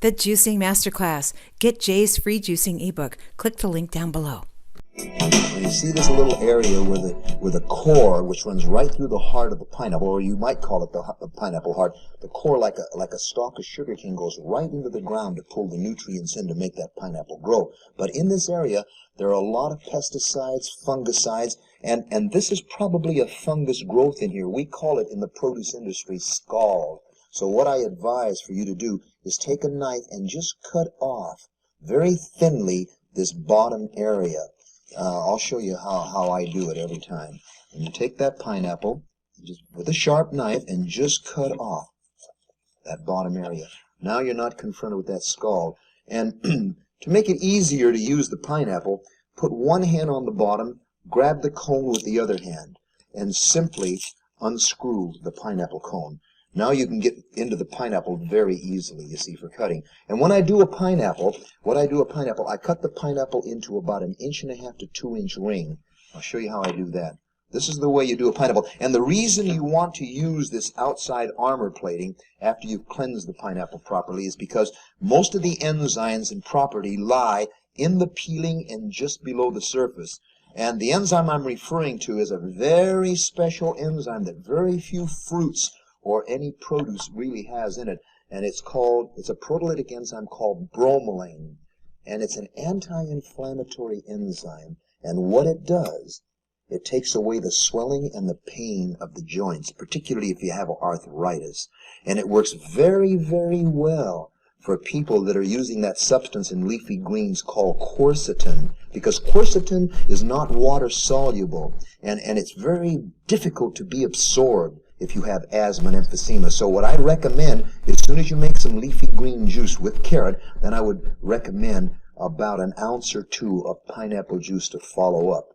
The Juicing Masterclass. Get Jay's free juicing ebook. Click the link down below. And you see this little area where the core, which runs right through the heart of the pineapple, or you might call it the pineapple heart. The core, like a stalk of sugarcane, goes right into the ground to pull the nutrients in to make that pineapple grow. But in this area, there are a lot of pesticides, fungicides, and this is probably a fungus growth in here. We call it in the produce industry scald. So what I advise for you to do is take a knife and just cut off very thinly this bottom area. I'll show you how I do it every time. And you take that pineapple just with a sharp knife and just cut off that bottom area. Now you're not confronted with that scald. And to make it easier to use the pineapple, put one hand on the bottom, grab the cone with the other hand, and simply unscrew the pineapple cone. Now you can get into the pineapple very easily, you see, for cutting. And when I do a pineapple, I cut the pineapple into about 1.5 to 2 inch ring. I'll show you how I do that. This is the way you do a pineapple. And the reason you want to use this outside armor plating after you've cleansed the pineapple properly is because most of the enzymes and property lie in the peeling and just below the surface. And the enzyme I'm referring to is a very special enzyme that very few fruits or any produce really has in it, and it's a proteolytic enzyme called bromelain, and it's an anti-inflammatory enzyme, and what it does, it takes away the swelling and the pain of the joints, particularly if you have arthritis, and it works very, very well for people that are using that substance in leafy greens called quercetin, because quercetin is not water soluble, and it's very difficult to be absorbed if you have asthma and emphysema. So what I recommend, as soon as you make some leafy green juice with carrot, then I would recommend about 1 ounce or 2 of pineapple juice to follow up,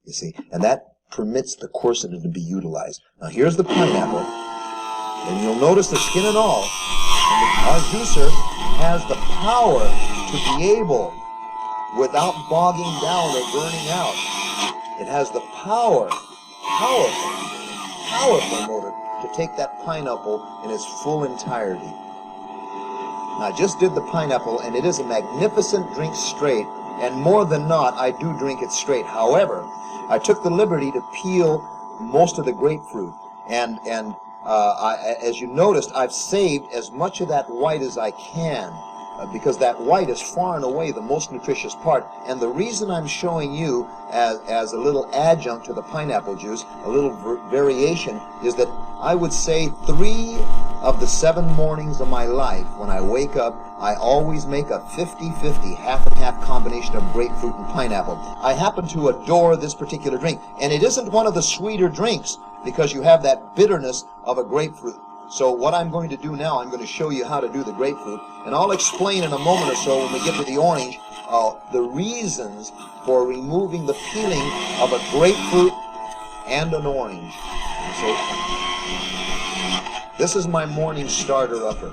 you see. And that permits the quercetin to be utilized. Now here's the pineapple, and you'll notice the skin and all. And our juicer has the power to be able, without bogging down or burning out, it has the powerful motor to take that pineapple in its full entirety. Now, I just did the pineapple, and it is a magnificent drink straight, and more than not, I do drink it straight. However, I took the liberty to peel most of the grapefruit, and as you noticed, I've saved as much of that white as I can, because that white is far and away the most nutritious part. And the reason I'm showing you as a little adjunct to the pineapple juice, a little variation, is that I would say 3 of the 7 mornings of my life, when I wake up, I always make a 50-50, half and half combination of grapefruit and pineapple. I happen to adore this particular drink, and it isn't one of the sweeter drinks because you have that bitterness of a grapefruit. So what I'm going to do now, I'm going to show you how to do the grapefruit, and I'll explain in a moment or so when we get to the orange the reasons for removing the peeling of a grapefruit and an orange. So this is my morning starter upper.